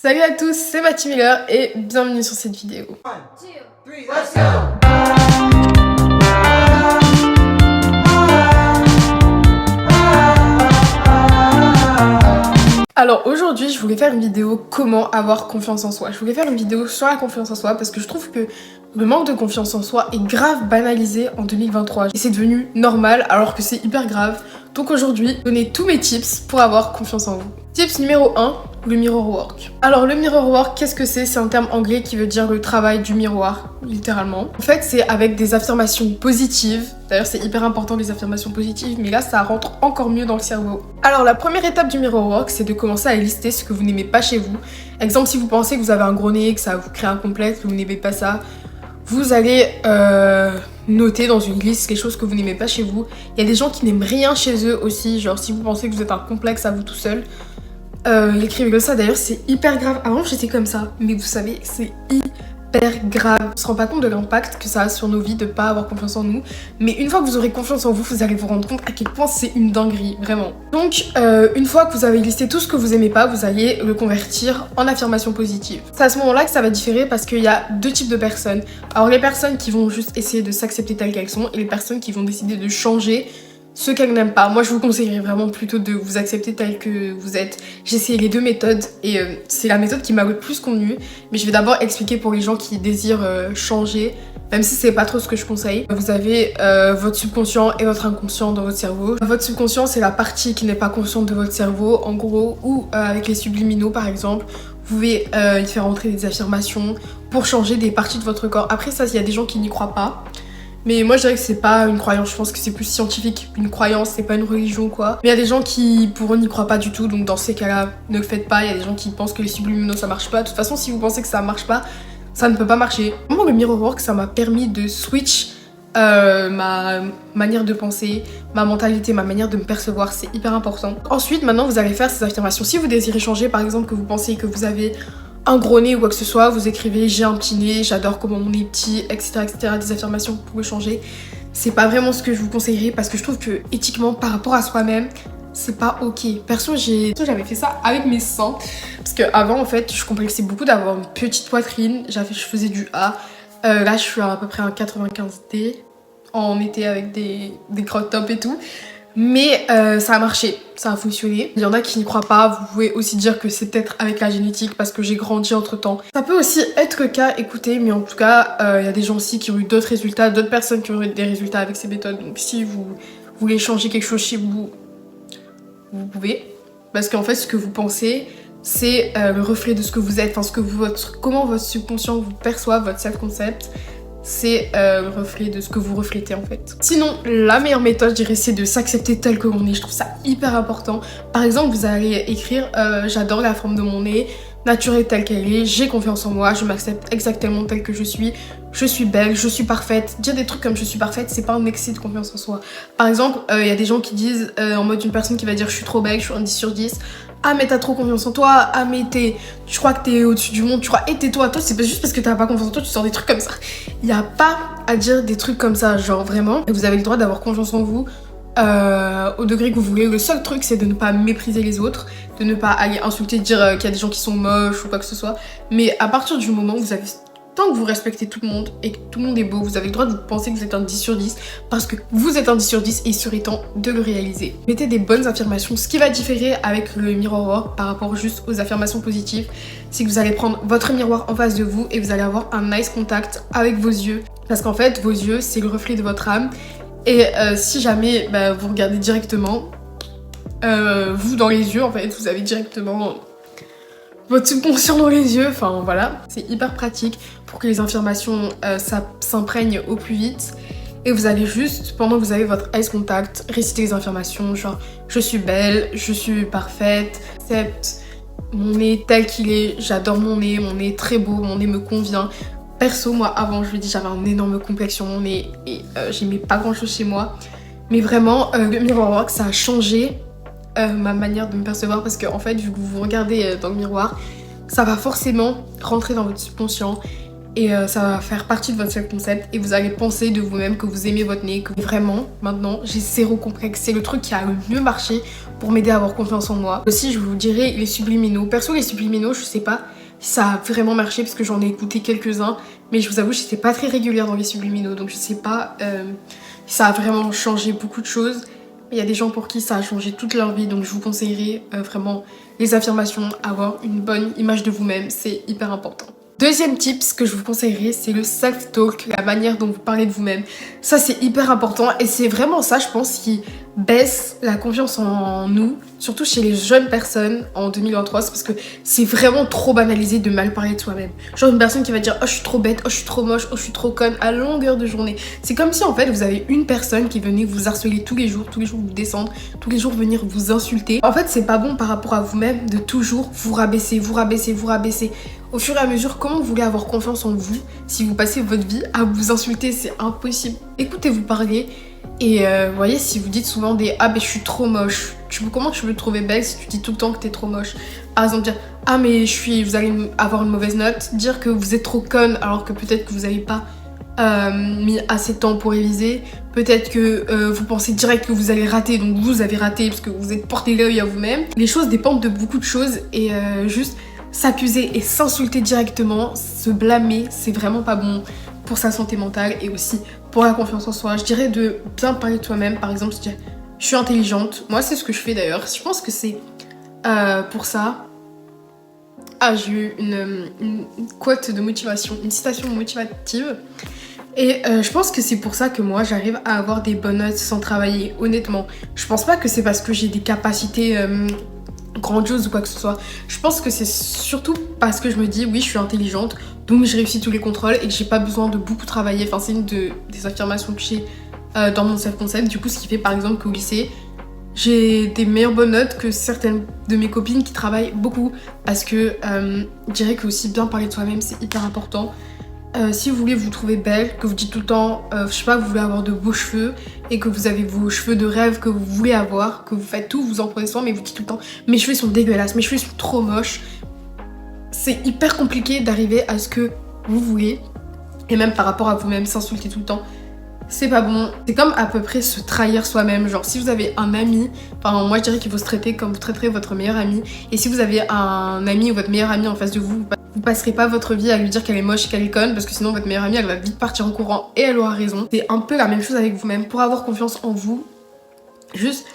Salut à tous, c'est Mathie Miller et bienvenue sur cette vidéo. 1, 2, 3, let's go! Alors aujourd'hui, je voulais faire une vidéo comment avoir confiance en soi. Je voulais faire une vidéo sur la confiance en soi parce que je trouve que le manque de confiance en soi est grave banalisé en 2023 et c'est devenu normal alors que c'est hyper grave. Donc aujourd'hui, donner tous mes tips pour avoir confiance en vous. Tips numéro 1, le mirror work. Alors le mirror work, qu'est-ce que c'est? C'est un terme anglais qui veut dire le travail du miroir, littéralement. En fait, c'est avec des affirmations positives. D'ailleurs, c'est hyper important les affirmations positives, mais là, ça rentre encore mieux dans le cerveau. Alors la première étape du mirror work, c'est de commencer à lister ce que vous n'aimez pas chez vous. Exemple, si vous pensez que vous avez un gros nez, que ça vous crée un complexe, que vous n'aimez pas ça, vous allez noter dans une liste les choses que vous n'aimez pas chez vous. Il y a des gens qui n'aiment rien chez eux aussi, genre si vous pensez que vous êtes un complexe à vous tout seul, écrivez ça. D'ailleurs, c'est hyper grave. Avant, j'étais comme ça, mais vous savez, c'est hyper grave. On se rend pas compte de l'impact que ça a sur nos vies de pas avoir confiance en nous, mais une fois que vous aurez confiance en vous, vous allez vous rendre compte à quel point c'est une dinguerie, vraiment. Donc une fois que vous avez listé tout ce que vous aimez pas, vous allez le convertir en affirmation positive. C'est à ce moment là que ça va différer parce qu'il y a deux types de personnes. Alors les personnes qui vont juste essayer de s'accepter telles qu'elles sont et les personnes qui vont décider de changer ce qu'elles n'aiment pas. Moi je vous conseillerais vraiment plutôt de vous accepter tel que vous êtes. J'ai essayé les deux méthodes et c'est la méthode qui m'a le plus convenu, mais je vais d'abord expliquer pour les gens qui désirent changer, même si c'est pas trop ce que je conseille. Vous avez votre subconscient et votre inconscient dans votre cerveau. Votre subconscient, c'est la partie qui n'est pas consciente de votre cerveau, en gros, ou avec les subliminaux par exemple, vous pouvez y faire entrer des affirmations pour changer des parties de votre corps. Après ça, il y a des gens qui n'y croient pas. Mais moi je dirais que c'est pas une croyance, je pense que c'est plus scientifique. Une croyance, c'est pas une religion quoi. Mais il y a des gens qui pour eux n'y croient pas du tout, donc dans ces cas-là, ne le faites pas. Il y a des gens qui pensent que les subliminaux ça marche pas. De toute façon, si vous pensez que ça marche pas, ça ne peut pas marcher. Vraiment, le mirror work, ça m'a permis de switch ma manière de penser, ma mentalité, ma manière de me percevoir, c'est hyper important. Ensuite, maintenant vous allez faire ces affirmations. Si vous désirez changer, par exemple que vous pensez que vous avez un gros nez ou quoi que ce soit, vous écrivez j'ai un petit nez, j'adore comment mon nez est petit, etc., etc. Des affirmations que vous pouvez changer. C'est pas vraiment ce que je vous conseillerais parce que je trouve que éthiquement par rapport à soi-même, c'est pas ok. Perso, j'avais fait ça avec mes seins parce que avant en fait, je complexais beaucoup d'avoir une petite poitrine. Je faisais du A. Là, je suis à peu près un 95D en été avec des crop tops et tout. Mais ça a marché, ça a fonctionné. Il y en a qui n'y croient pas, vous pouvez aussi dire que c'est peut-être avec la génétique parce que j'ai grandi entre temps. Ça peut aussi être le cas, écoutez, mais en tout cas, il y a des gens aussi qui ont eu d'autres résultats, d'autres personnes qui ont eu des résultats avec ces méthodes. Donc si vous voulez changer quelque chose chez vous, vous pouvez. Parce qu'en fait, ce que vous pensez, c'est le reflet de ce que vous êtes, enfin comment votre subconscient vous perçoit, votre self-concept. C'est le reflet de ce que vous reflétez en fait. Sinon, la meilleure méthode, je dirais, c'est de s'accepter tel que l'on est. Je trouve ça hyper important. Par exemple, vous allez écrire j'adore la forme de mon nez, naturelle telle qu'elle est, j'ai confiance en moi, je m'accepte exactement telle que je suis belle, je suis parfaite. Dire des trucs comme je suis parfaite, c'est pas un excès de confiance en soi. Par exemple, il y a des gens qui disent en mode une personne qui va dire je suis trop belle, je suis un 10 sur 10. Ah mais t'as trop confiance en toi, ah mais tu crois que t'es au-dessus du monde, tu crois, et tais-toi, toi c'est pas juste parce que t'as pas confiance en toi, tu sors des trucs comme ça. Y a pas à dire des trucs comme ça, genre vraiment, et vous avez le droit d'avoir confiance en vous au degré que vous voulez. Le seul truc c'est de ne pas mépriser les autres, de ne pas aller insulter, dire qu'il y a des gens qui sont moches ou quoi que ce soit, mais à partir du moment où vous avez... Tant que vous respectez tout le monde et que tout le monde est beau, vous avez le droit de penser que vous êtes un 10 sur 10 parce que vous êtes un 10 sur 10 et il serait temps de le réaliser. Mettez des bonnes affirmations. Ce qui va différer avec le mirror work par rapport juste aux affirmations positives, c'est que vous allez prendre votre miroir en face de vous et vous allez avoir un nice contact avec vos yeux. Parce qu'en fait, vos yeux, c'est le reflet de votre âme. Et si jamais vous regardez directement, vous dans les yeux, en fait, vous avez directement... votre subconscient dans les yeux, enfin voilà. C'est hyper pratique pour que les affirmations s'imprègnent au plus vite. Et vous allez juste, pendant que vous avez votre eye contact, réciter les affirmations genre je suis belle, je suis parfaite, j'accepte mon nez tel qu'il est, j'adore mon nez est très beau, mon nez me convient. Perso, moi avant je le dis, j'avais un énorme complexe sur mon nez et j'aimais pas grand chose chez moi. Mais vraiment, le mirror work ça a changé ma manière de me percevoir parce que en fait vu que vous vous regardez dans le miroir, ça va forcément rentrer dans votre subconscient Et ça va faire partie de votre self-concept et vous allez penser de vous-même que vous aimez votre nez, que vraiment, maintenant, j'ai zéro complexe. C'est le truc qui a le mieux marché pour m'aider à avoir confiance en moi. Aussi, je vous dirais les subliminaux. Perso, les subliminaux, je sais pas si ça a vraiment marché parce que j'en ai écouté quelques-uns, mais je vous avoue, j'étais pas très régulière dans les subliminaux, donc je sais pas si ça a vraiment changé beaucoup de choses. Il y a des gens pour qui ça a changé toute leur vie, donc je vous conseillerais vraiment les affirmations, avoir une bonne image de vous-même, c'est hyper important. Deuxième tips que je vous conseillerais, c'est le self-talk, la manière dont vous parlez de vous-même. Ça, c'est hyper important et c'est vraiment ça, je pense, qui baisse la confiance en nous, surtout chez les jeunes personnes en 2023, c'est parce que c'est vraiment trop banalisé de mal parler de soi-même. Genre une personne qui va dire « Oh, je suis trop bête, oh, je suis trop moche, oh, je suis trop conne » à longueur de journée. C'est comme si, en fait, vous avez une personne qui venait vous harceler tous les jours vous descendre, tous les jours venir vous insulter. En fait, c'est pas bon par rapport à vous-même de toujours vous rabaisser, vous rabaisser, vous rabaisser. Au fur et à mesure, comment vous voulez avoir confiance en vous si vous passez votre vie à vous insulter? C'est impossible. Écoutez-vous parler et voyez, si vous dites souvent des « Ah ben je suis trop moche », comment tu veux te trouver belle si tu dis tout le temps que t'es trop moche? Par exemple dire « Ah mais vous allez avoir une mauvaise note », dire que vous êtes trop conne alors que peut-être que vous n'avez pas mis assez de temps pour réviser, peut-être que vous pensez direct que vous allez rater, donc vous avez raté parce que vous êtes porté l'œil à vous-même. Les choses dépendent de beaucoup de choses et juste s'accuser et s'insulter directement, se blâmer, c'est vraiment pas bon pour sa santé mentale et aussi pour la confiance en soi. Je dirais de bien parler de toi-même, par exemple, se dire je suis intelligente. Moi, c'est ce que je fais d'ailleurs. Je pense que c'est pour ça. Ah, j'ai eu une quote de motivation, une citation motivative. Et je pense que c'est pour ça que moi, j'arrive à avoir des bonnes notes sans travailler, honnêtement. Je pense pas que c'est parce que j'ai des capacités grandiose ou quoi que ce soit. Je pense que c'est surtout parce que je me dis oui, je suis intelligente, donc je réussis tous les contrôles et que j'ai pas besoin de beaucoup travailler. Enfin, c'est une des affirmations que j'ai dans mon self-concept. Du coup, ce qui fait par exemple qu'au lycée, j'ai des meilleures bonnes notes que certaines de mes copines qui travaillent beaucoup parce que je dirais que aussi bien parler de soi-même, c'est hyper important. Si vous voulez vous trouver belle, que vous dites tout le temps, je sais pas, que vous voulez avoir de beaux cheveux et que vous avez vos cheveux de rêve que vous voulez avoir, que vous faites tout, vous en prenez soin, mais vous dites tout le temps mes cheveux sont dégueulasses, mes cheveux sont trop moches. C'est hyper compliqué d'arriver à ce que vous voulez et même par rapport à vous-même, s'insulter tout le temps. C'est pas bon. C'est comme à peu près se trahir soi-même. Genre si vous avez un ami, enfin moi je dirais qu'il faut se traiter comme vous traiterez votre meilleur ami. Et si vous avez un ami ou votre meilleur ami en face de vous, vous passerez pas votre vie à lui dire qu'elle est moche et qu'elle est conne parce que sinon votre meilleure amie elle va vite partir en courant et elle aura raison. C'est un peu la même chose avec vous-même. Pour avoir confiance en vous, juste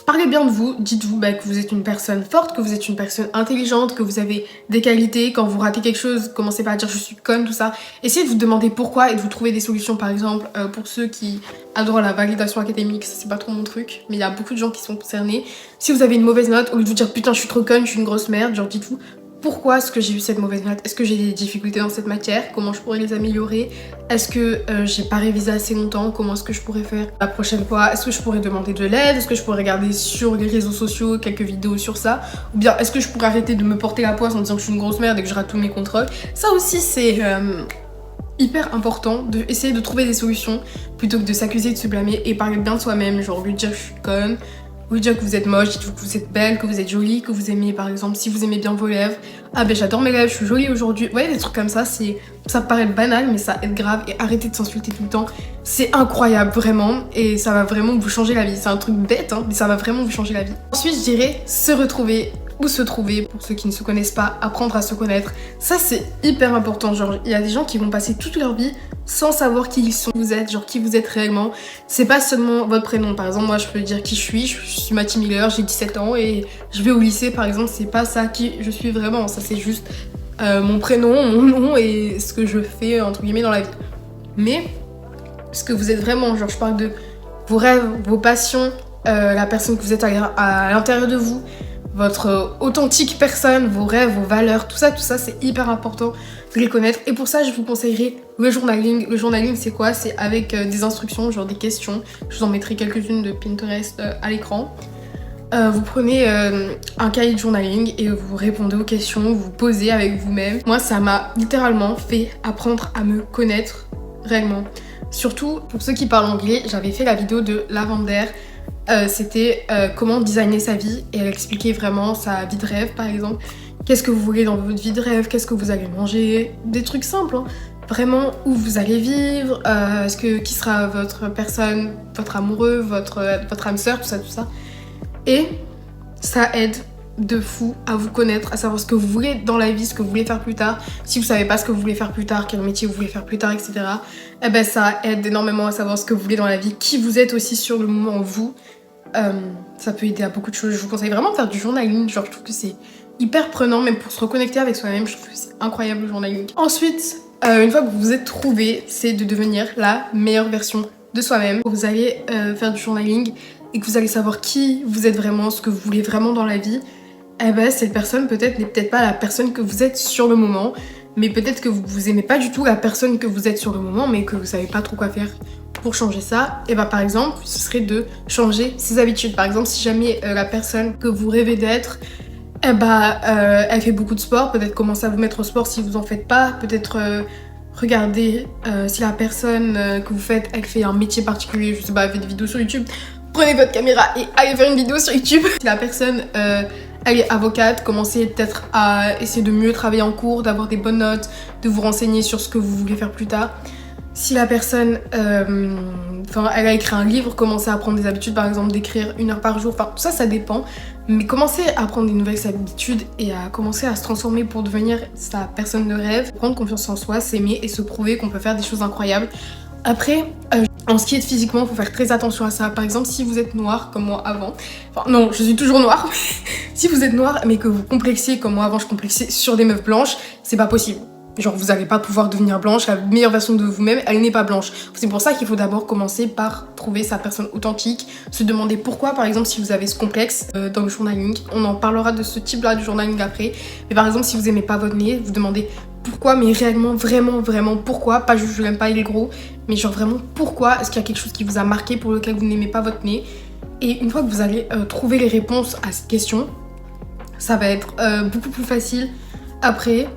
parlez bien de vous, dites-vous que vous êtes une personne forte, que vous êtes une personne intelligente, que vous avez des qualités. Quand vous ratez quelque chose, commencez pas à dire je suis conne, tout ça. Essayez de vous demander pourquoi et de vous trouver des solutions. Par exemple, pour ceux qui adorent la validation académique, ça c'est pas trop mon truc, mais il y a beaucoup de gens qui sont concernés. Si vous avez une mauvaise note, au lieu de vous dire putain je suis trop conne, je suis une grosse merde, genre dites-vous pourquoi est-ce que j'ai eu cette mauvaise note? Est-ce que j'ai des difficultés dans cette matière? Comment je pourrais les améliorer? Est-ce que j'ai pas révisé assez longtemps? Comment est-ce que je pourrais faire la prochaine fois? Est-ce que je pourrais demander de l'aide? Est-ce que je pourrais regarder sur les réseaux sociaux quelques vidéos sur ça? Ou bien est-ce que je pourrais arrêter de me porter la poisse en disant que je suis une grosse merde et que je rate tous mes contrôles? Ça aussi c'est hyper important d'essayer de trouver des solutions plutôt que de s'accuser, de se blâmer et parler bien de soi-même, genre lui dire je suis conne. Vous dire que vous êtes moche, dites-vous que vous êtes belle, que vous êtes jolie, que vous aimez par exemple, si vous aimez bien vos lèvres. Ah ben j'adore mes lèvres, je suis jolie aujourd'hui. Vous voyez des trucs comme ça, ça paraît banal mais ça aide grave et arrêtez de s'insulter tout le temps. C'est incroyable vraiment et ça va vraiment vous changer la vie. C'est un truc bête hein, mais ça va vraiment vous changer la vie. Ensuite je dirais se retrouver ou se trouver, pour ceux qui ne se connaissent pas, apprendre à se connaître. Ça c'est hyper important, genre il y a des gens qui vont passer toute leur vie sans savoir qui ils sont, vous êtes, genre qui vous êtes réellement. C'est pas seulement votre prénom, par exemple moi je peux dire qui je suis Mathie Miller, j'ai 17 ans et je vais au lycée par exemple, c'est pas ça qui je suis vraiment, ça c'est juste mon prénom, mon nom et ce que je fais entre guillemets dans la vie. Mais ce que vous êtes vraiment, genre je parle de vos rêves, vos passions, la personne que vous êtes à l'intérieur de vous, votre authentique personne, vos rêves, vos valeurs, tout ça c'est hyper important de les connaître. Et pour ça je vous conseillerais le journaling. Le journaling c'est quoi? C'est avec des instructions, genre des questions. Je vous en mettrai quelques-unes de Pinterest à l'écran. Vous prenez un cahier de journaling et vous répondez aux questions, vous posez avec vous-même. Moi ça m'a littéralement fait apprendre à me connaître réellement. Surtout pour ceux qui parlent anglais, j'avais fait la vidéo de Lavender. C'était comment designer sa vie et elle expliquait vraiment sa vie de rêve par exemple. Qu'est-ce que vous voulez dans votre vie de rêve, qu'est-ce que vous allez manger, des trucs simples hein. vraiment où vous allez vivre, qui sera votre personne, votre amoureux, votre âme sœur, tout ça. Et ça aide de fou à vous connaître, à savoir ce que vous voulez dans la vie, ce que vous voulez faire plus tard. Si vous savez pas ce que vous voulez faire plus tard, quel métier vous voulez faire plus tard, etc. Eh ben ça aide énormément à savoir ce que vous voulez dans la vie, qui vous êtes aussi sur le moment vous. Ça peut aider à beaucoup de choses. Je vous conseille vraiment de faire du journaling, genre je trouve que c'est hyper prenant, même pour se reconnecter avec soi-même, je trouve que c'est incroyable le journaling. Ensuite, une fois que vous vous êtes trouvé, c'est de devenir la meilleure version de soi-même. Vous allez faire du journaling et que vous allez savoir qui vous êtes vraiment, ce que vous voulez vraiment dans la vie. Eh ben cette personne peut-être n'est peut-être pas la personne que vous êtes sur le moment, mais peut-être que vous aimez pas du tout la personne que vous êtes sur le moment, mais que vous savez pas trop quoi faire pour changer ça. Et bah par exemple, ce serait de changer ses habitudes. Par exemple, si jamais la personne que vous rêvez d'être, elle fait beaucoup de sport, peut-être commencer à vous mettre au sport si vous en faites pas, peut-être regarder si la personne que vous faites, elle fait un métier particulier, je sais pas, elle fait des vidéos sur YouTube, prenez votre caméra et allez faire une vidéo sur YouTube. Si la personne elle est avocate, commencez peut-être à essayer de mieux travailler en cours, d'avoir des bonnes notes, de vous renseigner sur ce que vous voulez faire plus tard. Si la personne, elle a écrit un livre, commencez à prendre des habitudes, par exemple d'écrire 1 heure par jour, enfin tout ça, ça dépend. Mais commencez à prendre des nouvelles habitudes et à commencer à se transformer pour devenir sa personne de rêve. Prendre confiance en soi, s'aimer et se prouver qu'on peut faire des choses incroyables. Après, en ce qui est de physiquement, il faut faire très attention à ça. Par exemple, si vous êtes noir comme moi avant, enfin non, je suis toujours noire. Si vous êtes noir mais que vous complexiez comme moi avant, je complexais sur des meufs blanches, c'est pas possible. Genre vous n'allez pas pouvoir devenir blanche, la meilleure version de vous-même, elle n'est pas blanche. C'est pour ça qu'il faut d'abord commencer par trouver sa personne authentique, se demander pourquoi, par exemple si vous avez ce complexe dans le journaling, on en parlera de ce type-là du journaling après, mais par exemple si vous aimez pas votre nez, vous demandez pourquoi, mais réellement, vraiment pourquoi, pas juste je l'aime pas, il est gros, mais genre vraiment pourquoi, est-ce qu'il y a quelque chose qui vous a marqué pour lequel vous n'aimez pas votre nez. Et une fois que vous allez trouver les réponses à cette question, ça va être beaucoup plus facile après.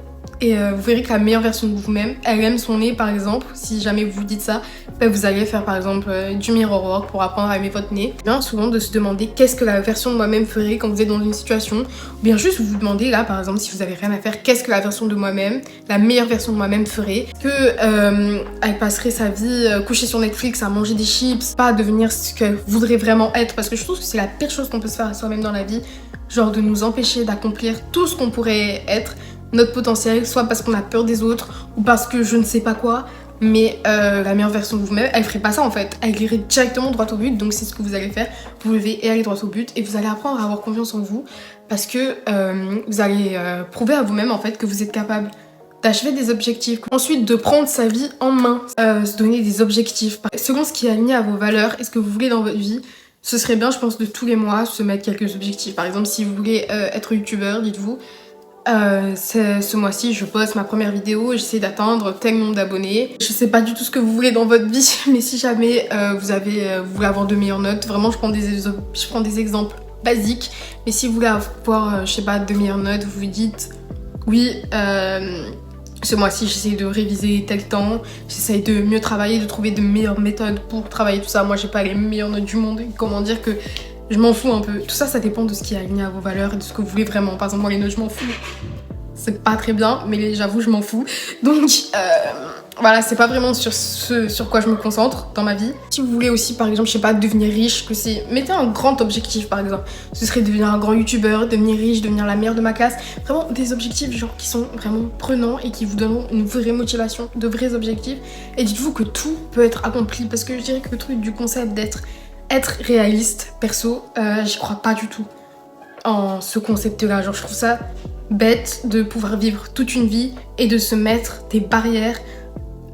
Et vous verrez que la meilleure version de vous-même, elle aime son nez par exemple. Si jamais vous vous dites ça, vous allez faire par exemple du mirror work pour apprendre à aimer votre nez. Bien souvent de se demander qu'est-ce que la version de moi-même ferait quand vous êtes dans une situation. Ou bien juste vous vous demandez là par exemple si vous avez rien à faire, qu'est-ce que la version de moi-même, la meilleure version de moi-même ferait. Elle passerait sa vie couchée sur Netflix à manger des chips, pas à devenir ce qu'elle voudrait vraiment être. Parce que je trouve que c'est la pire chose qu'on peut se faire à soi-même dans la vie. Genre de nous empêcher d'accomplir tout ce qu'on pourrait être, notre potentiel, soit parce qu'on a peur des autres ou parce que je ne sais pas quoi, mais la meilleure version de vous-même, elle ferait pas ça en fait, elle irait directement droit au but. Donc c'est ce que vous allez faire, vous levez et allez droit au but et vous allez apprendre à avoir confiance en vous parce que vous allez prouver à vous-même en fait que vous êtes capable d'achever des objectifs, ensuite de prendre sa vie en main, se donner des objectifs selon ce qui est aligné à vos valeurs et ce que vous voulez dans votre vie. Ce serait bien, je pense, de tous les mois se mettre quelques objectifs. Par exemple, si vous voulez être youtubeur, dites-vous ce mois-ci je poste ma première vidéo et j'essaie d'atteindre tel nombre d'abonnés. Je sais pas du tout ce que vous voulez dans votre vie, mais si jamais vous voulez avoir de meilleures notes, vraiment je prends des exemples basiques, mais si vous voulez avoir je sais pas de meilleures notes, vous vous dites oui ce mois-ci j'essaie de réviser tel temps, j'essaie de mieux travailler, de trouver de meilleures méthodes pour travailler tout ça. Moi j'ai pas les meilleures notes du monde, comment dire que je m'en fous un peu. Tout ça, ça dépend de ce qui est aligné à vos valeurs et de ce que vous voulez vraiment. Par exemple, moi, les notes, je m'en fous. C'est pas très bien, mais j'avoue, je m'en fous. Donc, voilà, c'est pas vraiment sur quoi je me concentre dans ma vie. Si vous voulez aussi, par exemple, je sais pas, devenir riche, mettez un grand objectif, par exemple. Ce serait devenir un grand youtubeur, devenir riche, devenir la meilleure de ma classe. Vraiment, des objectifs, genre, qui sont vraiment prenants et qui vous donneront une vraie motivation, de vrais objectifs. Et dites-vous que tout peut être accompli, parce que je dirais que le truc du concept d'être réaliste, perso, j'y crois pas du tout en ce concept-là. Genre, je trouve ça bête de pouvoir vivre toute une vie et de se mettre des barrières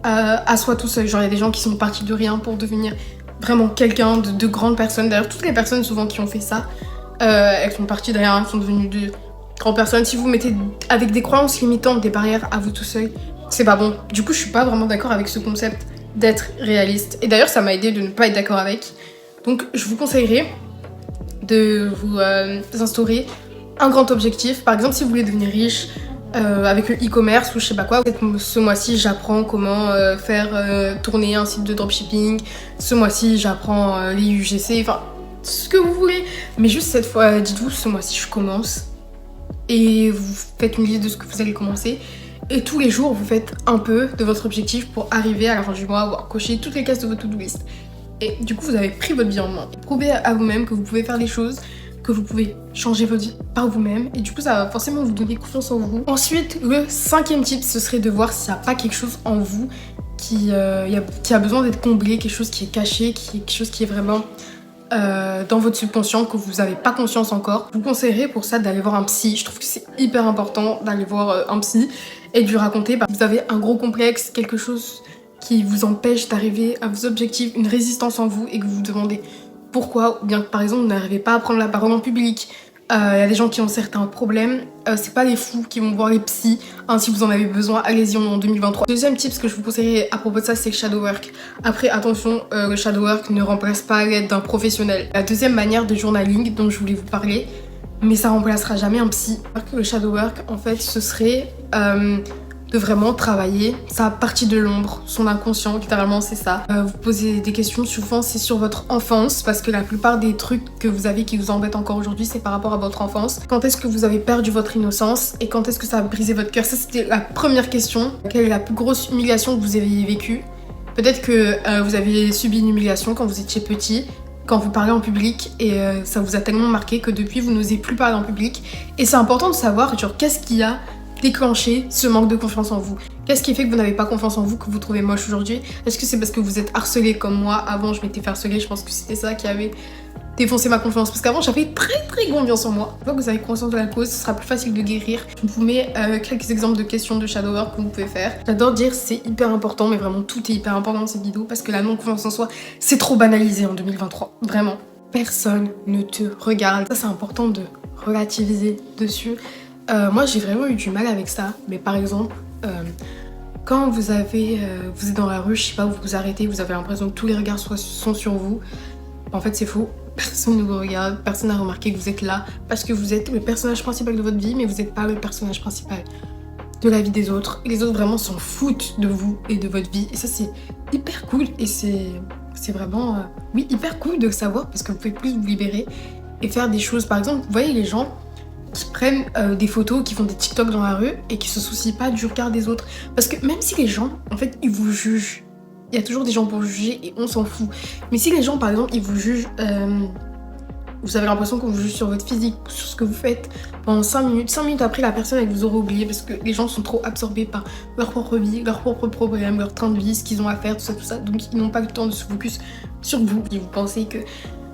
à soi tout seul. Genre, il y a des gens qui sont partis de rien pour devenir vraiment quelqu'un, de grandes personnes. D'ailleurs, toutes les personnes souvent qui ont fait ça, elles sont parties de rien, elles sont devenues de grandes personnes. Si vous mettez avec des croyances limitantes des barrières à vous tout seul, c'est pas bon. Du coup, je suis pas vraiment d'accord avec ce concept d'être réaliste. Et d'ailleurs, ça m'a aidé de ne pas être d'accord avec. Donc je vous conseillerais de vous instaurer un grand objectif. Par exemple, si vous voulez devenir riche avec le e-commerce ou je sais pas quoi, ce mois-ci j'apprends comment faire tourner un site de dropshipping, ce mois-ci j'apprends les UGC, enfin ce que vous voulez. Mais juste cette fois, dites-vous ce mois-ci je commence et vous faites une liste de ce que vous allez commencer. Et tous les jours, vous faites un peu de votre objectif pour arriver à la fin du mois, avoir coché toutes les cases de votre to-do list. Et du coup, vous avez pris votre vie en main. Prouvez à vous-même que vous pouvez faire les choses, que vous pouvez changer votre vie par vous-même. Et du coup, ça va forcément vous donner confiance en vous. Ensuite, le 5e tip, ce serait de voir s'il n'y a pas quelque chose en vous qui a besoin d'être comblé, quelque chose qui est caché, quelque chose qui est vraiment dans votre subconscient, que vous n'avez pas conscience encore. Je vous conseillerais pour ça d'aller voir un psy. Je trouve que c'est hyper important d'aller voir un psy et de lui raconter. Vous avez un gros complexe, quelque chose qui vous empêche d'arriver à vos objectifs, une résistance en vous et que vous vous demandez pourquoi, ou bien que par exemple vous n'arrivez pas à prendre la parole en public. Il y a des gens qui ont certains problèmes, c'est pas les fous qui vont voir les psys, hein, si vous en avez besoin, allez-y, on est en 2023. Deuxième tip, ce que je vous conseillerais à propos de ça, c'est le shadow work. Après, attention, le shadow work ne remplace pas l'aide d'un professionnel. La deuxième manière de journaling dont je voulais vous parler, mais ça remplacera jamais un psy. Le shadow work, en fait, ce serait de vraiment travailler sa partie de l'ombre, son inconscient, littéralement c'est ça. Vous posez des questions, souvent c'est sur votre enfance, parce que la plupart des trucs que vous avez qui vous embêtent encore aujourd'hui, c'est par rapport à votre enfance. Quand est-ce que vous avez perdu votre innocence et quand est-ce que ça a brisé votre cœur? Ça, c'était la première question. Quelle est la plus grosse humiliation que vous avez vécue? Peut-être que vous avez subi une humiliation quand vous étiez petit, quand vous parlez en public, et ça vous a tellement marqué que depuis vous n'osez plus parler en public. Et c'est important de savoir, genre, qu'est-ce qui a déclenché ce manque de confiance en vous? Qu'est-ce qui fait que vous n'avez pas confiance en vous, que vous trouvez moche aujourd'hui? Est-ce que c'est parce que vous êtes harcelé comme moi? Avant, je m'étais fait harceler, je pense que c'était ça qui avait défoncé ma confiance. Parce qu'avant, j'avais très confiance en moi. Une fois que vous avez conscience de la cause, ce sera plus facile de guérir. Je vous mets quelques exemples de questions de shadow work que vous pouvez faire. J'adore dire c'est hyper important, mais vraiment tout est hyper important dans cette vidéo parce que la non-confiance en soi, c'est trop banalisé en 2023. Vraiment. Personne ne te regarde. Ça, c'est important de relativiser dessus. Moi j'ai vraiment eu du mal avec ça, mais par exemple quand vous êtes dans la rue, je sais pas, vous vous arrêtez, vous avez l'impression que tous les regards sont sur vous. En fait c'est faux, personne ne vous regarde, personne n'a remarqué que vous êtes là parce que vous êtes le personnage principal de votre vie, mais vous n'êtes pas le personnage principal de la vie des autres. Les autres vraiment s'en foutent de vous et de votre vie, et ça c'est hyper cool, et c'est vraiment oui, hyper cool de le savoir parce que vous pouvez plus vous libérer et faire des choses. Par exemple, vous voyez les gens qui prennent des photos, qui font des TikTok dans la rue et qui se soucient pas du regard des autres. Parce que même si les gens, en fait, ils vous jugent, il y a toujours des gens pour juger et on s'en fout. Mais si les gens, par exemple, ils vous jugent, vous avez l'impression qu'on vous juge sur votre physique, sur ce que vous faites pendant 5 minutes. 5 minutes après, la personne, elle vous aura oublié parce que les gens sont trop absorbés par leur propre vie, leurs propres problèmes, leur train de vie, ce qu'ils ont à faire, tout ça. Donc, ils n'ont pas le temps de se focus sur vous. Et vous pensez que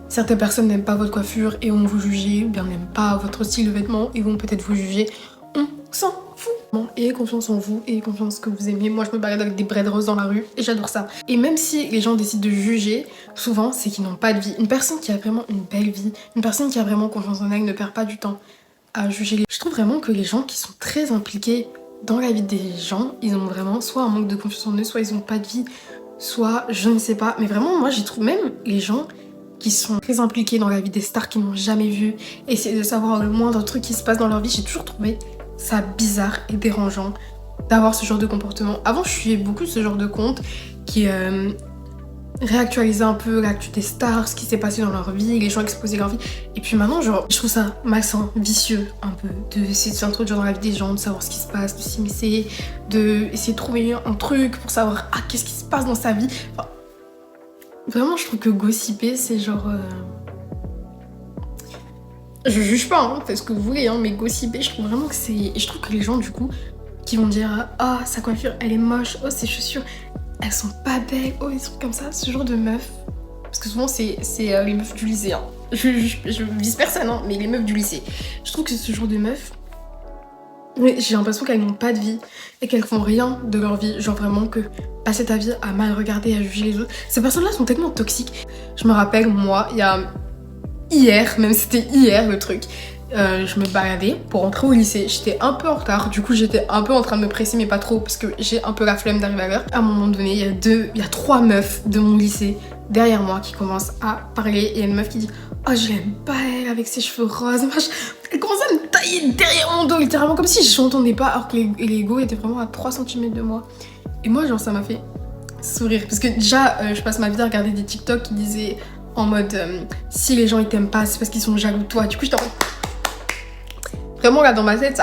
certaines personnes n'aiment pas votre coiffure et vont vous juger, ou bien n'aiment pas votre style de vêtements et vont peut-être vous juger. On s'en fout. Bon, ayez confiance en vous, ayez confiance que vous aimez. Moi, je me balade avec des braids roses dans la rue et j'adore ça. Et même si les gens décident de juger, souvent, c'est qu'ils n'ont pas de vie. Une personne qui a vraiment une belle vie, une personne qui a vraiment confiance en elle ne perd pas du temps à juger. Je trouve vraiment que les gens qui sont très impliqués dans la vie des gens, ils ont vraiment soit un manque de confiance en eux, soit ils n'ont pas de vie, soit je ne sais pas. Mais vraiment, moi, j'y trouve même les gens qui sont très impliqués dans la vie des stars qui n'ont jamais vu, essayer de savoir le moindre truc qui se passe dans leur vie. J'ai toujours trouvé ça bizarre et dérangeant d'avoir ce genre de comportement. Avant, je suivais beaucoup ce genre de compte qui réactualisait un peu l'actu des stars, ce qui s'est passé dans leur vie, les gens exposaient leur vie. Et puis maintenant, genre, je trouve ça malsain, vicieux un peu, de essayer de s'introduire dans la vie des gens, de savoir ce qui se passe, de s'immiscer, de essayer de trouver un truc pour savoir qu'est-ce qui se passe dans sa vie. Enfin, vraiment, je trouve que gossiper, c'est genre... Je juge pas, hein, faites ce que vous voulez, hein, mais gossiper, je trouve vraiment que c'est... Et je trouve que les gens, du coup, qui vont dire « Ah, sa coiffure, elle est moche. Oh, ses chaussures, elles sont pas belles. » Oh, des trucs comme ça, ce genre de meufs. Parce que souvent, c'est les meufs du lycée, hein. Je vise personne, hein, mais les meufs du lycée. Je trouve que ce genre de meufs, j'ai l'impression qu'elles n'ont pas de vie et qu'elles font rien de leur vie. Genre vraiment que passer ta vie à mal regarder, à juger les autres. Ces personnes-là sont tellement toxiques. Je me rappelle, moi, il y a hier, même c'était hier le truc, je me baladais pour rentrer au lycée. J'étais un peu en retard, du coup j'étais un peu en train de me presser, mais pas trop parce que j'ai un peu la flemme d'arriver à l'heure. À un moment donné, il y a 3 meufs de mon lycée derrière moi qui commencent à parler et il y a une meuf qui dit « Oh, je l'aime pas elle avec ses cheveux roses. » Elle commence à me tailler derrière mon dos littéralement comme si je n'entendais pas, alors que les go étaient vraiment à 3 cm de moi. Et moi genre ça m'a fait sourire parce que déjà je passe ma vie à regarder des TikTok qui disaient en mode si les gens ils t'aiment pas c'est parce qu'ils sont jaloux de toi. Du coup j'étais en mode... Vraiment là dans ma tête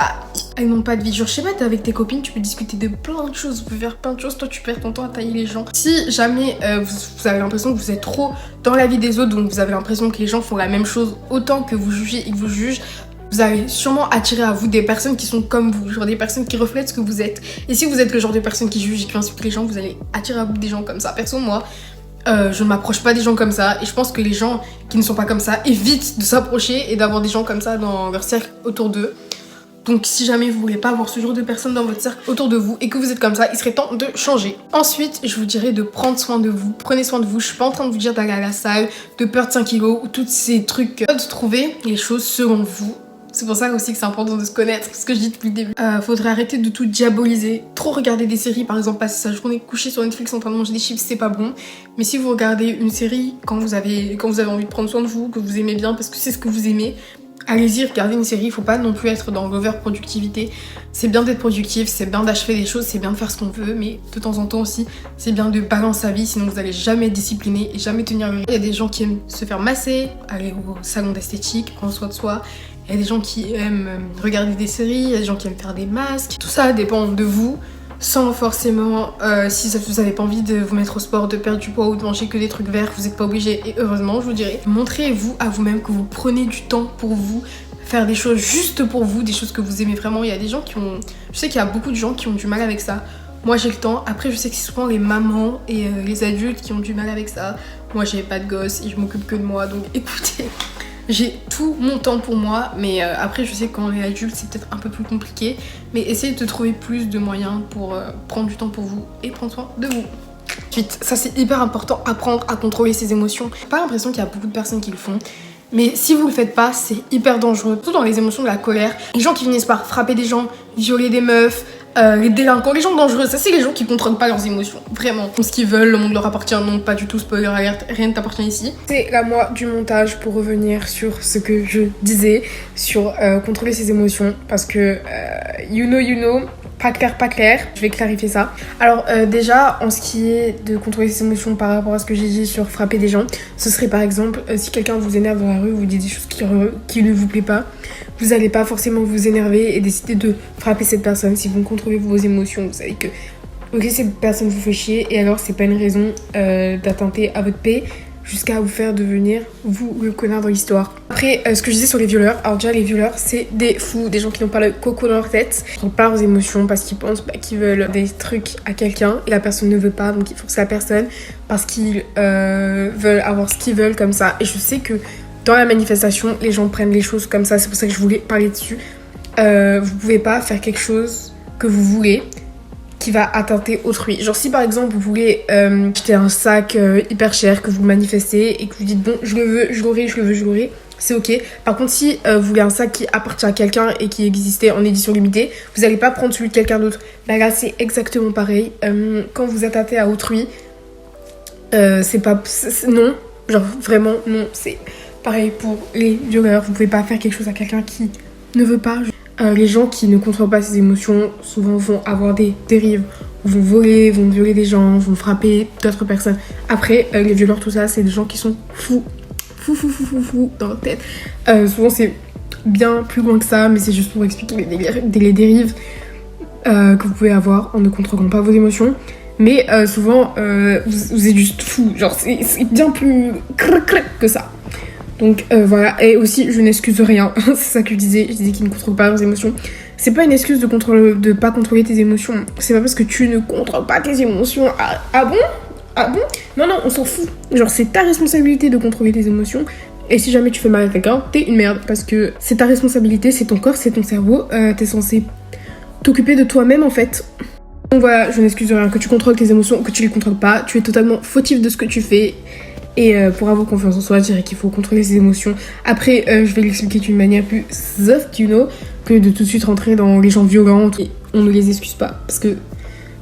elles n'ont pas de vie. Genre, je sais pas, t'es avec tes copines, tu peux discuter de plein de choses, vous pouvez faire plein de choses, toi tu perds ton temps à tailler les gens. Si jamais vous avez l'impression que vous êtes trop dans la vie des autres, donc vous avez l'impression que les gens font la même chose autant que vous jugez et que vous jugent, vous allez sûrement attirer à vous des personnes qui sont comme vous, genre des personnes qui reflètent ce que vous êtes. Et si vous êtes le genre de personne qui juge et qui insulte les gens, vous allez attirer à vous des gens comme ça. Perso, moi, je ne m'approche pas des gens comme ça et je pense que les gens qui ne sont pas comme ça évitent de s'approcher et d'avoir des gens comme ça dans leur cercle autour d'eux. Donc si jamais vous voulez pas avoir ce genre de personnes dans votre cercle autour de vous et que vous êtes comme ça, il serait temps de changer. Ensuite, je vous dirais de prendre soin de vous. Prenez soin de vous. Je suis pas en train de vous dire d'aller à la salle, de perdre 5 kilos ou tous ces trucs. De trouver les choses selon vous. C'est pour ça aussi que c'est important de se connaître, ce que je dis depuis le début. Faudrait arrêter de tout diaboliser. Trop regarder des séries, par exemple, passer sa journée couchée sur Netflix en train de manger des chips, c'est pas bon. Mais si vous regardez une série quand vous avez envie de prendre soin de vous, que vous aimez bien parce que c'est ce que vous aimez, allez-y, regardez une série. Il faut pas non plus être dans l'over-productivité. C'est bien d'être productif, c'est bien d'achever des choses, c'est bien de faire ce qu'on veut, mais de temps en temps aussi, c'est bien de balancer sa vie, sinon vous allez jamais être discipliné et jamais tenir le rythme. Il y a des gens qui aiment se faire masser, aller au salon d'esthétique, prendre soin de soi. Il y a des gens qui aiment regarder des séries, il y a des gens qui aiment faire des masques. Tout ça dépend de vous, sans forcément, si vous n'avez pas envie de vous mettre au sport, de perdre du poids ou de manger que des trucs verts, vous n'êtes pas obligé. Et heureusement, je vous dirais, montrez-vous à vous-même que vous prenez du temps pour vous, faire des choses juste pour vous, des choses que vous aimez vraiment. Il y a des gens qui ont... Je sais qu'il y a beaucoup de gens qui ont du mal avec ça. Moi, j'ai le temps. Après, je sais que c'est souvent les mamans et les adultes qui ont du mal avec ça. Moi, j'ai pas de gosse et je m'occupe que de moi, donc écoutez... J'ai tout mon temps pour moi, mais après je sais que quand on est adulte c'est peut-être un peu plus compliqué, mais essayez de trouver plus de moyens pour prendre du temps pour vous et prendre soin de vous. Ensuite, ça c'est hyper important, apprendre à contrôler ses émotions. J'ai pas l'impression qu'il y a beaucoup de personnes qui le font, mais si vous le faites pas, c'est hyper dangereux. Surtout dans les émotions de la colère. Les gens qui finissent par frapper des gens, violer des meufs, les délinquants, les gens dangereux, ça c'est les gens qui contrôlent pas leurs émotions, vraiment. Ils font ce qu'ils veulent, le monde leur appartient, non pas du tout, spoiler alert, rien ne t'appartient ici. C'est la moi du montage pour revenir sur ce que je disais, sur contrôler ses émotions, parce que you know, pas clair, je vais clarifier ça. Alors déjà, en ce qui est de contrôler ses émotions par rapport à ce que j'ai dit sur frapper des gens, ce serait par exemple, si quelqu'un vous énerve dans la rue, vous dit des choses qui ne vous plaît pas, vous n'allez pas forcément vous énerver et décider de frapper cette personne. Si vous contrôlez vos émotions, vous savez que ok, cette personne vous fait chier et alors c'est pas une raison d'attenter à votre paix jusqu'à vous faire devenir vous le connard dans l'histoire. Après, ce que je disais sur les violeurs, alors déjà les violeurs c'est des fous, des gens qui n'ont pas le coco dans leur tête, ils n'ont pas leurs émotions parce qu'ils pensent qu'ils veulent des trucs à quelqu'un et la personne ne veut pas, donc ils forcent la personne parce qu'ils veulent avoir ce qu'ils veulent comme ça. Et je sais que dans la manifestation, les gens prennent les choses comme ça, c'est pour ça que je voulais parler dessus. Vous pouvez pas faire quelque chose que vous voulez qui va attenter autrui. Genre si par exemple vous voulez acheter un sac hyper cher, que vous manifestez et que vous dites bon je le veux, je l'aurai, c'est ok. Par contre si vous voulez un sac qui appartient à quelqu'un et qui existait en édition limitée, vous n'allez pas prendre celui de quelqu'un d'autre. Là c'est exactement pareil. Quand vous attentez à autrui, non, genre vraiment non, c'est pareil pour les violeurs. Vous pouvez pas faire quelque chose à quelqu'un qui ne veut pas. Les gens qui ne contrôlent pas ses émotions souvent vont avoir des dérives, vont voler, vont violer des gens, vont frapper d'autres personnes. Après, les violeurs, tout ça, c'est des gens qui sont fous dans leur tête. Souvent, c'est bien plus loin que ça, mais c'est juste pour expliquer les dérives que vous pouvez avoir en ne contrôlant pas vos émotions. Mais souvent, vous êtes juste fou. Genre, c'est bien plus que ça. Donc voilà, et aussi je n'excuse rien, c'est ça que je disais qu'ils ne contrôlent pas leurs émotions. C'est pas une excuse de pas contrôler tes émotions, c'est pas parce que tu ne contrôles pas tes émotions. Ah bon Non, on s'en fout. Genre c'est ta responsabilité de contrôler tes émotions. Et si jamais tu fais mal à quelqu'un, t'es une merde. Parce que c'est ta responsabilité, c'est ton corps, c'est ton cerveau. T'es censé t'occuper de toi-même en fait. Donc voilà, je n'excuse rien, que tu contrôles tes émotions, que tu les contrôles pas. Tu es totalement fautif de ce que tu fais. Et pour avoir confiance en soi, je dirais qu'il faut contrôler ses émotions. Après, je vais l'expliquer d'une manière plus soft, que de tout de suite rentrer dans les gens violents. Et on ne les excuse pas, parce que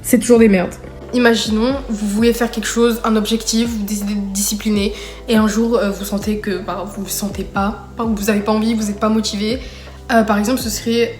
c'est toujours des merdes. Imaginons, vous voulez faire quelque chose, un objectif, vous décidez de discipliner, et un jour, vous sentez que vous ne sentez pas, vous n'avez pas envie, vous n'êtes pas motivé. Par exemple, ce serait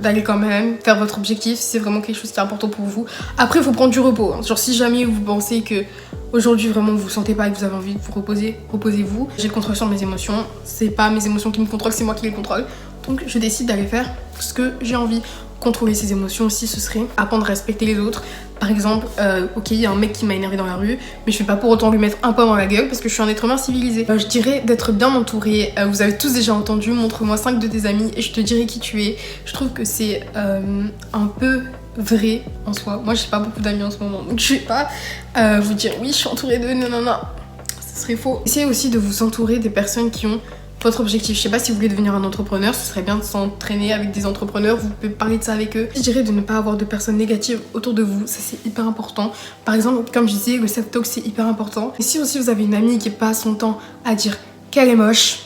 d'aller quand même faire votre objectif si c'est vraiment quelque chose qui est important pour vous. Après, il faut prendre du repos. Hein. Genre, si jamais vous pensez que aujourd'hui vraiment vous sentez pas et que vous avez envie de vous reposer, reposez-vous. J'ai le contrôle sur mes émotions. C'est pas mes émotions qui me contrôlent, c'est moi qui les contrôle. Donc je décide d'aller faire ce que j'ai envie. Contrôler ses émotions aussi, ce serait apprendre à respecter les autres. Par exemple, ok, il y a un mec qui m'a énervé dans la rue, mais je vais pas pour autant lui mettre un poing dans la gueule parce que je suis un être humain civilisé. Je dirais d'être bien entouré. Vous avez tous déjà entendu, montre-moi 5 de tes amis et je te dirai qui tu es. Je trouve que c'est un peu vrai en soi. Moi, j'ai pas beaucoup d'amis en ce moment, donc je vais pas vous dire oui, je suis entourée de non. Ce serait faux. Essayez aussi de vous entourer des personnes qui ont votre objectif. Je sais pas si vous voulez devenir un entrepreneur, ce serait bien de s'entraîner avec des entrepreneurs, vous pouvez parler de ça avec eux. Je dirais de ne pas avoir de personnes négatives autour de vous, ça c'est hyper important. Par exemple, comme je disais, le self-talk c'est hyper important. Et si aussi vous avez une amie qui passe son temps à dire qu'elle est moche,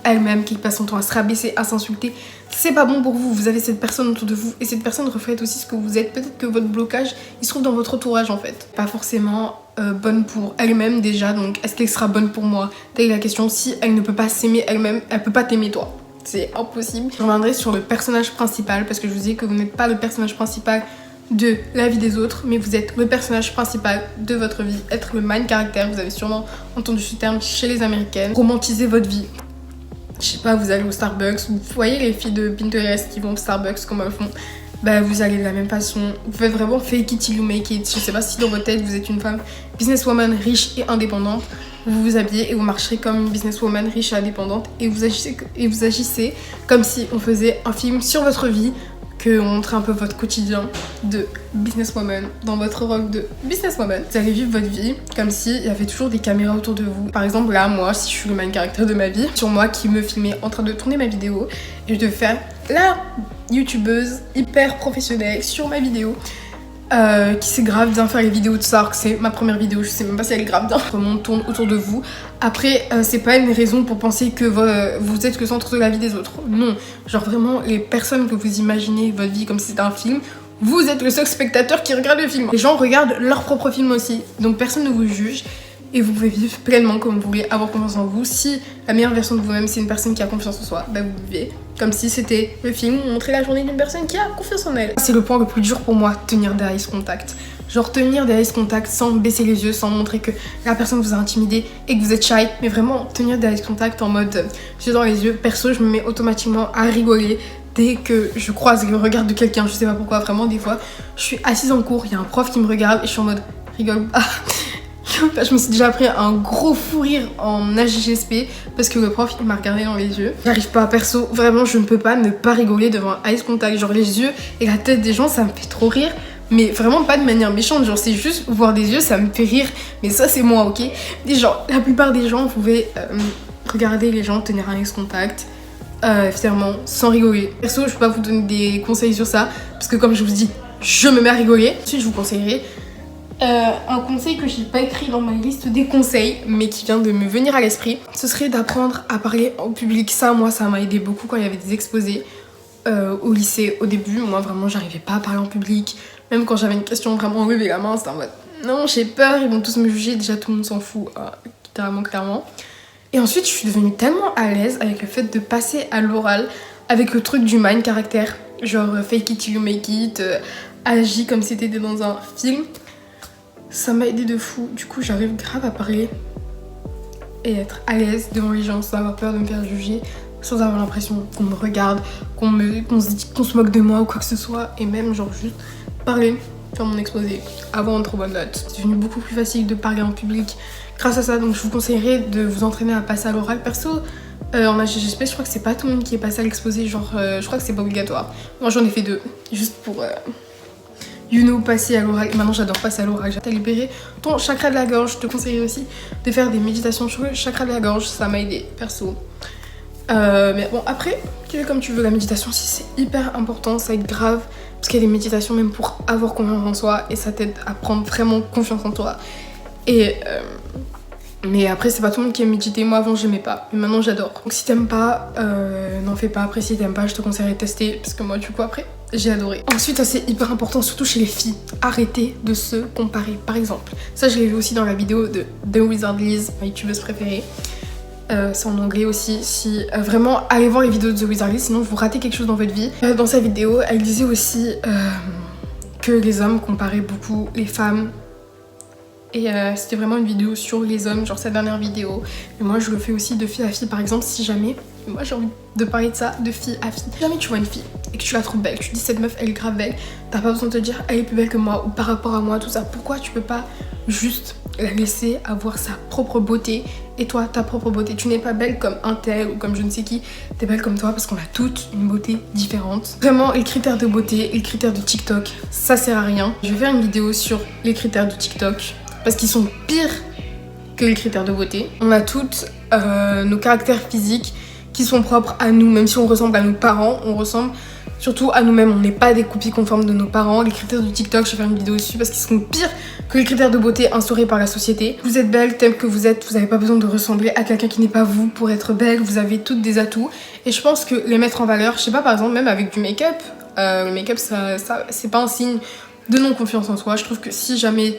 elle-même qui passe son temps à se rabaisser, à s'insulter, c'est pas bon pour vous. Vous avez cette personne autour de vous et cette personne reflète aussi ce que vous êtes. Peut-être que votre blocage il se trouve dans votre entourage en fait. Pas forcément bonne pour elle-même déjà, donc est-ce qu'elle sera bonne pour moi? Telle est la question. Si elle ne peut pas s'aimer elle-même, elle peut pas t'aimer toi. C'est impossible. Je reviendrai sur le personnage principal parce que je vous dis que vous n'êtes pas le personnage principal de la vie des autres, mais vous êtes le personnage principal de votre vie. Être le main character, vous avez sûrement entendu ce terme chez les américaines. Romantiser votre vie. Je sais pas, vous allez au Starbucks, vous voyez les filles de Pinterest qui vont au Starbucks comme elles font, bah vous allez de la même façon, vous faites vraiment fake it till you make it. Je sais pas si dans votre tête vous êtes une femme businesswoman riche et indépendante, vous vous habillez et vous marcherez comme une businesswoman riche et indépendante et vous agissez comme si on faisait un film sur votre vie, qu'on montrait un peu votre quotidien de businesswoman dans votre rôle de businesswoman. Vous allez vivre votre vie comme s'il y avait toujours des caméras autour de vous. Par exemple là, moi, si je suis le main character de ma vie, sur moi qui me filmait en train de tourner ma vidéo et je devais faire la youtubeuse hyper professionnelle sur ma vidéo qui sait grave bien faire les vidéos de ça, alors que c'est ma première vidéo, je sais même pas si elle est grave bien. Tout le monde tourne autour de vous. Après, c'est pas une raison pour penser que vous êtes le centre de la vie des autres. Non, genre vraiment, les personnes que vous imaginez votre vie comme si c'était un film, vous êtes le seul spectateur qui regarde le film. Les gens regardent leur propre film aussi, donc personne ne vous juge. Et vous pouvez vivre pleinement comme vous voulez, avoir confiance en vous. Si la meilleure version de vous-même c'est une personne qui a confiance en soi, bah vous vivez comme si c'était le film où on montrait la journée d'une personne qui a confiance en elle. C'est le point le plus dur pour moi, tenir des eye contact. Genre tenir des eye contact sans baisser les yeux, sans montrer que la personne vous a intimidé et que vous êtes shy, mais vraiment tenir des eye contact en mode yeux dans les yeux. Perso, je me mets automatiquement à rigoler dès que je croise le regard de quelqu'un, je sais pas pourquoi, vraiment des fois, je suis assise en cours, il y a un prof qui me regarde et je suis en mode rigole pas. Je me suis déjà pris un gros fou rire en AGGSP parce que le prof il m'a regardé dans les yeux. J'arrive pas, perso, vraiment je ne peux pas ne pas rigoler devant un eye contact. Genre les yeux et la tête des gens ça me fait trop rire, mais vraiment pas de manière méchante, genre c'est juste voir des yeux ça me fait rire, mais ça c'est moi, ok. Et genre la plupart des gens pouvaient regarder les gens tenir un eye contact fièrement sans rigoler. Perso je peux pas vous donner des conseils sur ça parce que comme je vous dis je me mets à rigoler. Ensuite je vous conseillerais un conseil que j'ai pas écrit dans ma liste des conseils mais qui vient de me venir à l'esprit, ce serait d'apprendre à parler en public. Ça, moi, ça m'a aidé beaucoup quand il y avait des exposés au lycée. Au début, moi, vraiment, j'arrivais pas à parler en public. Même quand j'avais une question, vraiment, lever la main, c'était en mode non, j'ai peur, ils vont tous me juger. Déjà, tout le monde s'en fout, littéralement, clairement. Et ensuite, je suis devenue tellement à l'aise avec le fait de passer à l'oral, avec le truc du mind caractère, genre fake it till you make it, agis comme si t'étais dans un film. Ça m'a aidé de fou, du coup j'arrive grave à parler et être à l'aise devant les gens sans avoir peur de me faire juger, sans avoir l'impression qu'on me regarde, qu'on se moque de moi ou quoi que ce soit, et même genre juste parler, faire mon exposé, avoir une trop bonne note. C'est devenu beaucoup plus facile de parler en public grâce à ça, donc je vous conseillerais de vous entraîner à passer à l'oral. Perso, en AGGSP, je crois que c'est pas tout le monde qui est passé à l'exposé, genre je crois que c'est pas obligatoire. Moi j'en ai fait 2, juste pour... passer à l'oral. Maintenant j'adore passer à l'oral. T'as libéré ton chakra de la gorge. Je te conseillerais aussi de faire des méditations sur le chakra de la gorge. Ça m'a aidé perso. Mais bon après, tu fais comme tu veux. La méditation si c'est hyper important. Ça aide grave. Parce qu'il y a des méditations même pour avoir confiance en soi. Et ça t'aide à prendre vraiment confiance en toi. Et mais après c'est pas tout le monde qui aime méditer. Moi avant j'aimais pas. Mais maintenant j'adore. Donc si t'aimes pas, n'en fais pas. Après si t'aimes pas, je te conseillerais de tester. Parce que moi du coup après j'ai adoré. Ensuite, ça c'est hyper important, surtout chez les filles. Arrêtez de se comparer. Par exemple, ça je l'ai vu aussi dans la vidéo de The Wizard Liz, ma youtubeuse préférée. C'est en anglais aussi. Si vraiment, allez voir les vidéos de The Wizard Liz, sinon vous ratez quelque chose dans votre vie. Dans sa vidéo, elle disait aussi que les hommes comparaient beaucoup les femmes. Et c'était vraiment une vidéo sur les hommes, genre sa dernière vidéo. Mais moi je le fais aussi de fille à fille. Par exemple, si jamais Moi j'ai envie de parler de ça de fille à fille. Si jamais tu vois une fille et que tu la trouves belle, que tu dis cette meuf elle est grave belle, t'as pas besoin de te dire elle est plus belle que moi ou par rapport à moi, tout ça. Pourquoi tu peux pas juste la laisser avoir sa propre beauté et toi ta propre beauté? Tu n'es pas belle comme un tel ou comme je ne sais qui, t'es belle comme toi parce qu'on a toutes une beauté différente. Vraiment les critères de beauté et les critères de TikTok, ça sert à rien. Je vais faire une vidéo sur les critères de TikTok parce qu'ils sont pires que les critères de beauté. On a toutes nos caractères physiques qui sont propres à nous, même si on ressemble à nos parents, on ressemble surtout à nous-mêmes. On n'est pas des copies conformes de nos parents. Les critères de TikTok, je vais faire une vidéo dessus parce qu'ils sont pires que les critères de beauté instaurés par la société. Vous êtes belle telle que vous êtes, vous n'avez pas besoin de ressembler à quelqu'un qui n'est pas vous pour être belle. Vous avez toutes des atouts et je pense que les mettre en valeur, je sais pas, par exemple même avec du make-up, le make-up ça c'est pas un signe de non confiance en soi. Je trouve que si jamais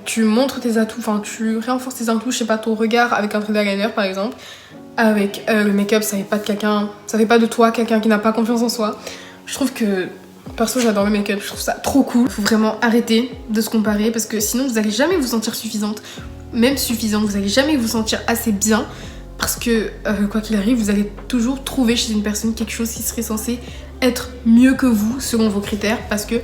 tu montres tes atouts, enfin tu renforces tes atouts, je sais pas, ton regard avec un trait d'eyeliner par exemple, avec le make-up, ça fait pas de quelqu'un, ça fait pas de toi quelqu'un qui n'a pas confiance en soi. Je trouve que, perso j'adore le make-up, je trouve ça trop cool. Faut vraiment arrêter de se comparer parce que sinon vous allez jamais vous sentir suffisante, même suffisante, vous allez jamais vous sentir assez bien parce que quoi qu'il arrive, vous allez toujours trouver chez une personne quelque chose qui serait censé être mieux que vous selon vos critères parce que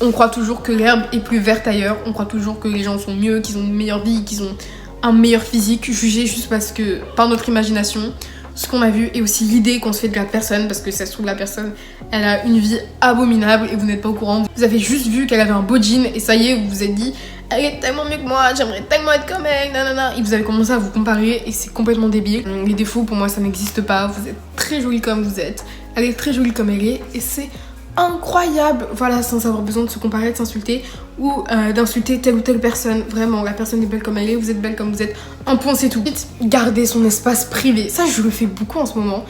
on croit toujours que l'herbe est plus verte ailleurs, on croit toujours que les gens sont mieux, qu'ils ont une meilleure vie, qu'ils ont un meilleur physique, jugé juste parce que, par notre imagination, ce qu'on a vu et aussi l'idée qu'on se fait de la personne, parce que ça se trouve la personne, elle a une vie abominable et vous n'êtes pas au courant. Vous avez juste vu qu'elle avait un beau jean et ça y est, vous vous êtes dit, elle est tellement mieux que moi, j'aimerais tellement être comme elle, nanana. Et vous avez commencé à vous comparer et c'est complètement débile. Les défauts, pour moi, ça n'existe pas. Vous êtes très jolie comme vous êtes, elle est très jolie comme elle est et c'est incroyable, voilà, sans avoir besoin de se comparer, de s'insulter ou d'insulter telle ou telle personne. Vraiment, la personne est belle comme elle est, vous êtes belle comme vous êtes, un point c'est tout. Garder son espace privé, ça je le fais beaucoup en ce moment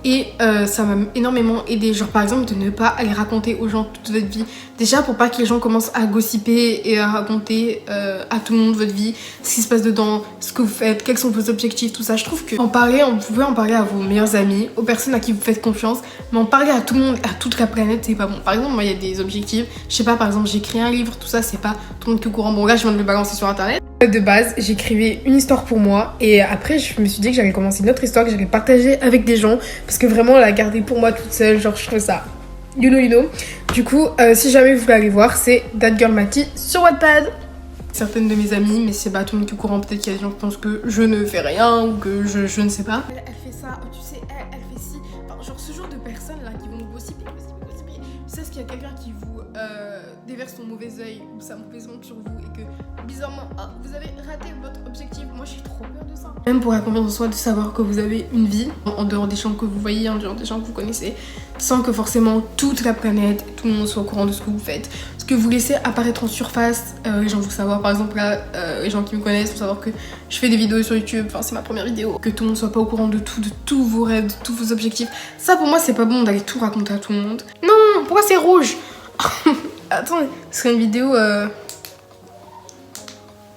et ça m'a énormément aidé, genre par exemple de ne pas aller raconter aux gens toute votre vie, déjà pour pas que les gens commencent à gossiper et à raconter à tout le monde votre vie, ce qui se passe dedans, ce que vous faites, quels sont vos objectifs, tout ça. Je trouve que vous pouvez en parler à vos meilleurs amis, aux personnes à qui vous faites confiance, mais en parler à tout le monde, à toute la planète, c'est pas bon. Par exemple, moi il y a des objectifs, je sais pas, par exemple j'ai écrit un livre, tout ça, c'est pas tout le monde qui est au courant. Bon là je viens de le balancer sur internet. De base, j'écrivais une histoire pour moi et après je me suis dit que j'allais commencer une autre histoire que j'allais partager avec des gens parce que vraiment la garder pour moi toute seule, genre je trouve ça you know. Du coup, si jamais vous voulez aller voir, c'est That Girl Mati sur Wattpad. Certaines de mes amies, mais c'est pas tout le monde qui est au courant, peut-être qu'il y a des gens qui pensent que je ne fais rien ou que je ne sais pas. Elle fait ça, tu sais, elle fait ci, enfin, genre ce genre de personnes là qui vont gossiper. Tu sais, qu'il y a quelqu'un qui vous déverse son mauvais œil ou sa mauvaise langue sur vous et que bizarrement, vous avez raté votre objectif. Moi j'ai trop peur de ça. Même pour la confiance en soi, de savoir que vous avez une vie en dehors des gens que vous voyez, en dehors des gens que vous connaissez, sans que forcément toute la planète, tout le monde soit au courant de ce que vous faites. Ce que vous laissez apparaître en surface, les gens vont savoir, par exemple là, les gens qui me connaissent vont savoir que je fais des vidéos sur YouTube, enfin c'est ma première vidéo, que tout le monde soit pas au courant de tous vos rêves, de tous vos objectifs. Ça pour moi c'est pas bon d'aller tout raconter à tout le monde. Non, pourquoi c'est rouge? Attendez, ce serait une vidéo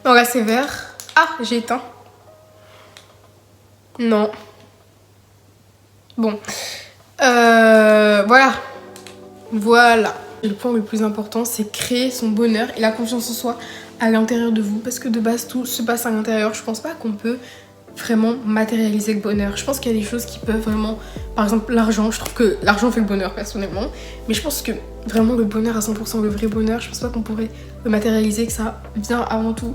non là c'est vert. Ah, j'ai éteint. Non. Bon. Voilà. Le point le plus important, c'est créer son bonheur et la confiance en soi à l'intérieur de vous. Parce que de base, tout se passe à l'intérieur. Je pense pas qu'on peut vraiment matérialiser le bonheur. Je pense qu'il y a des choses qui peuvent vraiment... Par exemple, l'argent. Je trouve que l'argent fait le bonheur, personnellement. Mais je pense que vraiment le bonheur à 100%, le vrai bonheur, je pense pas qu'on pourrait le matérialiser, que ça vient avant tout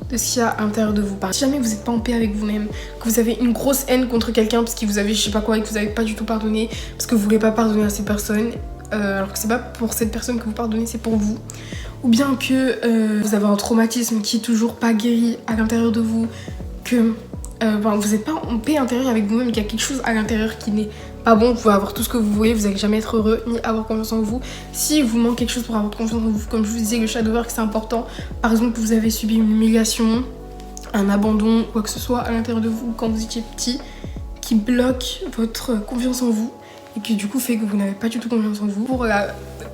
de ce qu'il y a à l'intérieur de vous. Si jamais vous n'êtes pas en paix avec vous-même, que vous avez une grosse haine contre quelqu'un parce que vous avez je sais pas quoi et que vous n'avez pas du tout pardonné, parce que vous voulez pas pardonner à cette personne, alors que c'est pas pour cette personne que vous pardonnez, c'est pour vous. Ou bien que vous avez un traumatisme qui est toujours pas guéri à l'intérieur de vous, que vous n'êtes pas en paix intérieure avec vous-même, qu'il y a quelque chose à l'intérieur qui n'est pas bon. Vous pouvez avoir tout ce que vous voulez, vous n'allez jamais être heureux ni avoir confiance en vous. Si vous manque quelque chose pour avoir confiance en vous, comme je vous disais, le shadow work c'est important. Par exemple, vous avez subi une humiliation, un abandon, quoi que ce soit à l'intérieur de vous quand vous étiez petit, qui bloque votre confiance en vous et qui du coup fait que vous n'avez pas du tout confiance en vous. Pour la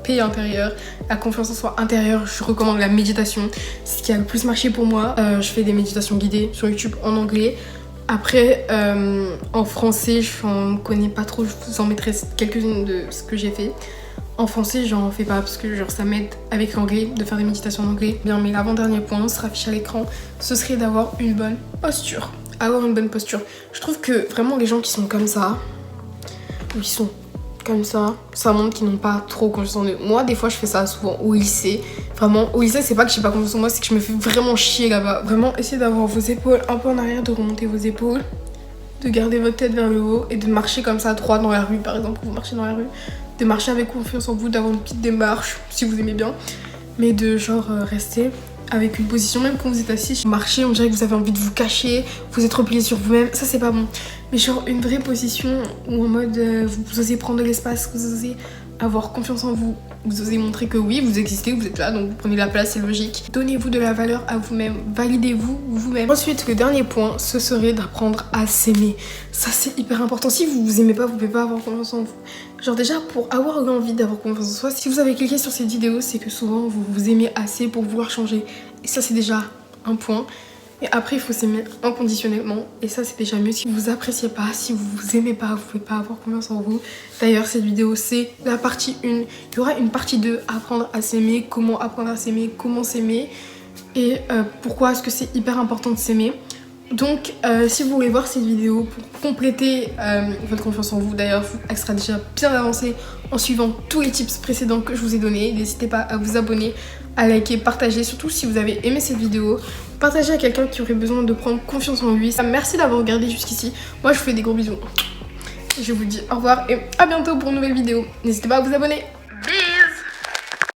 paix intérieure, la confiance en soi intérieure, je recommande la méditation. C'est ce qui a le plus marché pour moi. Je fais des méditations guidées sur YouTube en anglais. Après, en français, je n'en connais pas trop, je vous en mettrai quelques-unes de ce que j'ai fait. En français, j'en fais pas parce que genre, ça m'aide avec l'anglais de faire des méditations en anglais. Bien, mais l'avant-dernier point sera affiché à l'écran, ce serait d'avoir une bonne posture. avoir une bonne posture. Je trouve que vraiment les gens qui sont comme ça, ou qui sont comme ça montre qu'ils n'ont pas trop confiance en eux. Moi, des fois, je fais ça souvent au lycée. Vraiment, au lycée, c'est pas que j'ai pas confiance en moi, c'est que je me fais vraiment chier là-bas. Vraiment, essayez d'avoir vos épaules un peu en arrière, de remonter vos épaules, de garder votre tête vers le haut et de marcher comme ça droit dans la rue, par exemple. Vous marchez dans la rue, de marcher avec confiance en vous, d'avoir une petite démarche, si vous aimez bien. Mais de genre rester avec une position, même quand vous êtes assis, marcher, on dirait que vous avez envie de vous cacher, vous êtes replié sur vous-même, ça c'est pas bon. Mais genre une vraie position où en mode vous osez prendre de l'espace, vous osez avoir confiance en vous, vous osez montrer que oui, vous existez, vous êtes là, donc vous prenez la place, c'est logique. Donnez-vous de la valeur à vous-même, validez-vous vous-même. Ensuite, le dernier point, ce serait d'apprendre à s'aimer. Ça c'est hyper important. Si vous vous aimez pas, vous pouvez pas avoir confiance en vous. Genre déjà, pour avoir envie d'avoir confiance en soi, si vous avez cliqué sur cette vidéo, c'est que souvent vous vous aimez assez pour vouloir changer. Et ça c'est déjà un point. Et après, il faut s'aimer inconditionnellement. Et ça, c'est déjà mieux. Si vous vous appréciez pas, si vous vous aimez pas, vous pouvez pas avoir confiance en vous. D'ailleurs, cette vidéo, c'est la partie 1. Il y aura une partie 2, apprendre à s'aimer, comment apprendre à s'aimer, comment s'aimer. Et pourquoi est-ce que c'est hyper important de s'aimer. Donc, si vous voulez voir cette vidéo pour compléter votre confiance en vous, d'ailleurs, elle sera déjà bien avancée en suivant tous les tips précédents que je vous ai donnés. N'hésitez pas à vous abonner, à liker, partager, surtout si vous avez aimé cette vidéo. Partagez à quelqu'un qui aurait besoin de prendre confiance en lui. Merci d'avoir regardé jusqu'ici. Moi, je vous fais des gros bisous. Je vous dis au revoir et à bientôt pour une nouvelle vidéo. N'hésitez pas à vous abonner.